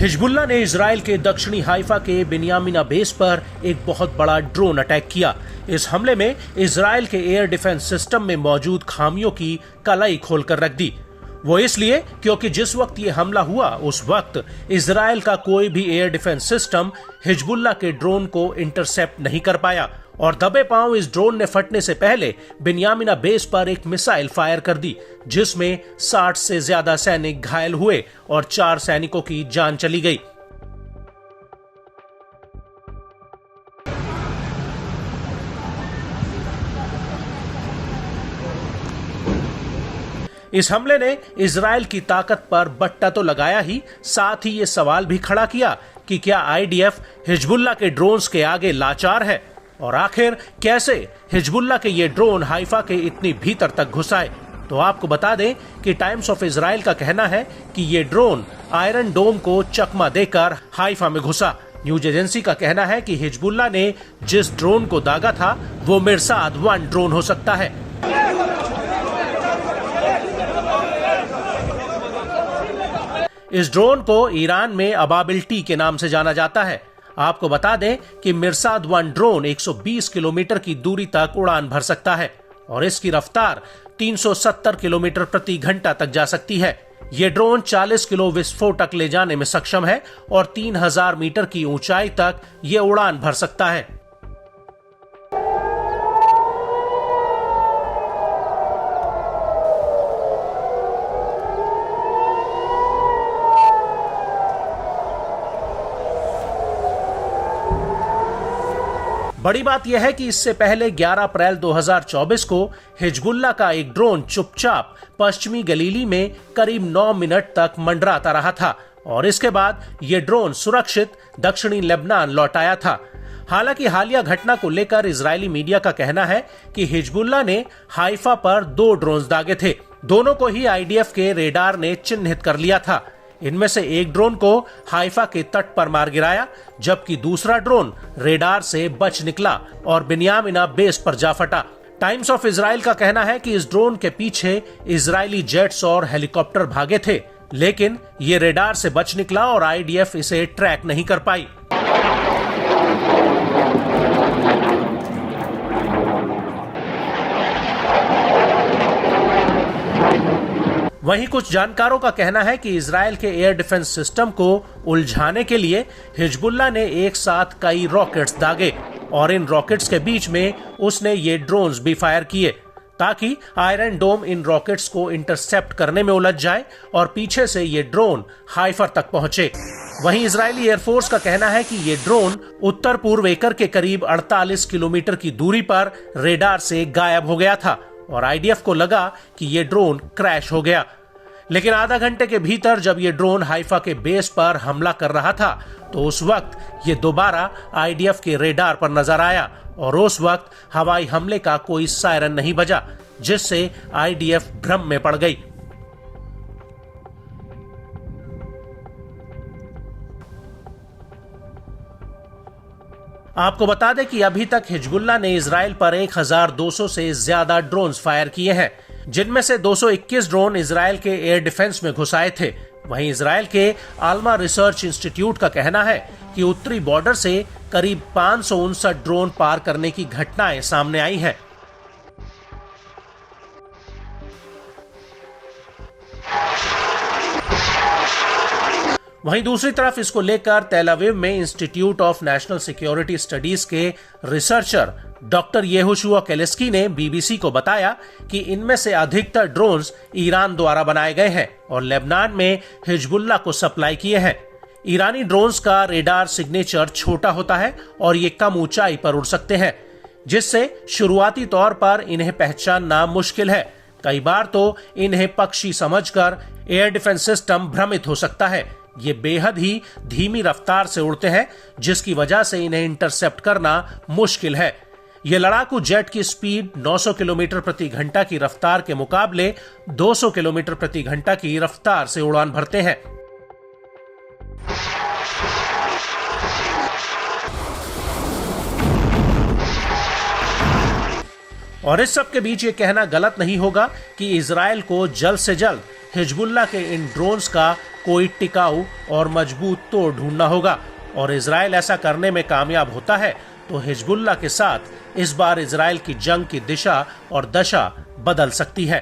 Hezbollah ने Israel के दक्षिणी हाइफा के बिन्यामिना बेस पर एक बहुत बड़ा ड्रोन अटैक किया। इस हमले में इजराइल के एयर डिफेंस सिस्टम में मौजूद खामियों की कलाई खोलकर रख दी। वो इसलिए क्योंकि जिस वक्त ये हमला हुआ उस वक्त इजराइल का कोई भी एयर डिफेंस सिस्टम हिजबुल्लाह के ड्रोन को इंटरसेप्ट नहीं कर पाया और दबे पांव इस ड्रोन ने फटने से पहले बिन्यामिना बेस पर एक मिसाइल फायर कर दी, जिसमें 60 से ज्यादा सैनिक घायल हुए और 4 सैनिकों की जान चली गई। इस हमले ने इजराइल की ताकत पर बट्टा तो लगाया ही, साथ ही ये सवाल भी खड़ा किया कि क्या आईडीएफ हिजबुल्लाह के ड्रोन्स के आगे लाचार है और आखिर कैसे हिजबुल्लाह के ये ड्रोन हाइफा के इतनी भीतर तक घुस आए। तो आपको बता दें कि टाइम्स ऑफ इजराइल का कहना है कि ये ड्रोन आयरन डोम को चकमा देकर हाइफा में घुसा। न्यूज एजेंसी का कहना है कि हिजबुल्लाह ने जिस ड्रोन को दागा था वो मिरसाद 1 ड्रोन हो सकता है। इस ड्रोन को ईरान में अबाबिल टी के नाम से जाना जाता है। आपको बता दें कि मिरसाद 1 ड्रोन 120 किलोमीटर की दूरी तक उड़ान भर सकता है और इसकी रफ्तार 370 किलोमीटर प्रति घंटा तक जा सकती है। ये ड्रोन 40 किलो विस्फोटक ले जाने में सक्षम है और 3000 मीटर की ऊंचाई तक ये उड़ान भर सकता है। बड़ी बात यह है कि इससे पहले 11 अप्रैल 2024 को हिजबुल्लाह का एक ड्रोन चुपचाप पश्चिमी गलीली में करीब 9 मिनट तक मंडराता रहा था और इसके बाद यह ड्रोन सुरक्षित दक्षिणी लेबनान लौट आया था। हालांकि हालिया घटना को लेकर इजरायली मीडिया का कहना है कि हिजबुल्लाह ने हाइफा पर 2 ड्रोन दागे थे। दोनों को ही आईडीएफ के रेडार ने चिन्हित कर लिया था। इनमें से एक ड्रोन को हाइफा के तट पर मार गिराया, जबकि दूसरा ड्रोन रेडार से बच निकला और बिन्यामिना बेस पर जा फटा। टाइम्स ऑफ इजराइल का कहना है कि इस ड्रोन के पीछे इजरायली जेट्स और हेलीकॉप्टर भागे थे, लेकिन ये रेडार से बच निकला और आईडीएफ इसे ट्रैक नहीं कर पाई। वहीं कुछ जानकारों का कहना है कि इजराइल के एयर डिफेंस सिस्टम को उलझाने के लिए हिजबुल्लाह ने एक साथ कई रॉकेट्स दागे और इन रॉकेट्स के बीच में उसने ये ड्रोन्स भी फायर किए ताकि आयरन डोम इन रॉकेट्स को इंटरसेप्ट करने में उलझ जाए और पीछे से ये ड्रोन हाइफा तक पहुंचे। वहीं इजरायली एयरफोर्स का कहना है कि ये ड्रोन उत्तर पूर्व एकर के करीब 48 किलोमीटर की दूरी पर रेडार से गायब हो गया था और आईडीएफ को लगा कि ये ड्रोन क्रैश हो गया। लेकिन आधा घंटे के भीतर जब ये ड्रोन हाइफा के बेस पर हमला कर रहा था तो उस वक्त ये दोबारा आईडीएफ के रेडार पर नजर आया और उस वक्त हवाई हमले का कोई सायरन नहीं बजा, जिससे आईडीएफ भ्रम में पड़ गई। आपको बता दें कि अभी तक हिजबुल्लाह ने इजराइल पर 1200 से ज्यादा ड्रोन्स फायर किए हैं, जिनमें से 221 ड्रोन इजराइल के एयर डिफेंस में घुस आए थे। वहीं इजराइल के आल्मा रिसर्च इंस्टीट्यूट का कहना है कि उत्तरी बॉर्डर से करीब 559 ड्रोन पार करने की घटनाएं सामने आई हैं। वहीं दूसरी तरफ इसको लेकर तेल अवीव में institute of national security studies के रिसर्चर डॉक्टर येहोशुआ केलेस्की ने बीबीसी को बताया कि इनमें से अधिकतर ड्रोन्स ईरान द्वारा बनाए गए हैं और लेबनान में हिजबुल्लाह को सप्लाई किए हैं। ईरानी ड्रोन्स का रेडार सिग्नेचर छोटा होता है और ये कम ऊंचाई पर उड़ सकते हैं, जिससे शुरुआती तौर पर इन्हें पहचानना मुश्किल है। कई बार तो इन्हें पक्षी समझकर एयर डिफेंस सिस्टम भ्रमित हो सकता है। ये बेहद ही धीमी रफ्तार से उड़ते हैं, जिसकी वजह से इन्हें इंटरसेप्ट करना मुश्किल है। ये लड़ाकू जेट की स्पीड 900 किलोमीटर प्रति घंटा की रफ्तार के मुकाबले 200 किलोमीटर प्रति घंटा की रफ्तार से उड़ान भरते हैं। और इस सब के बीच ये कहना गलत नहीं होगा कि इजराइल को जल्द से जल्द हिजबुल्लाह के इन ड्रोन्स का कोई टिकाऊ और मजबूत तोड़ ढूंढना होगा, और इजराइल ऐसा करने में कामयाब होता है तो हिजबुल्लाह के साथ इस बार इजराइल की जंग की दिशा और दशा बदल सकती है।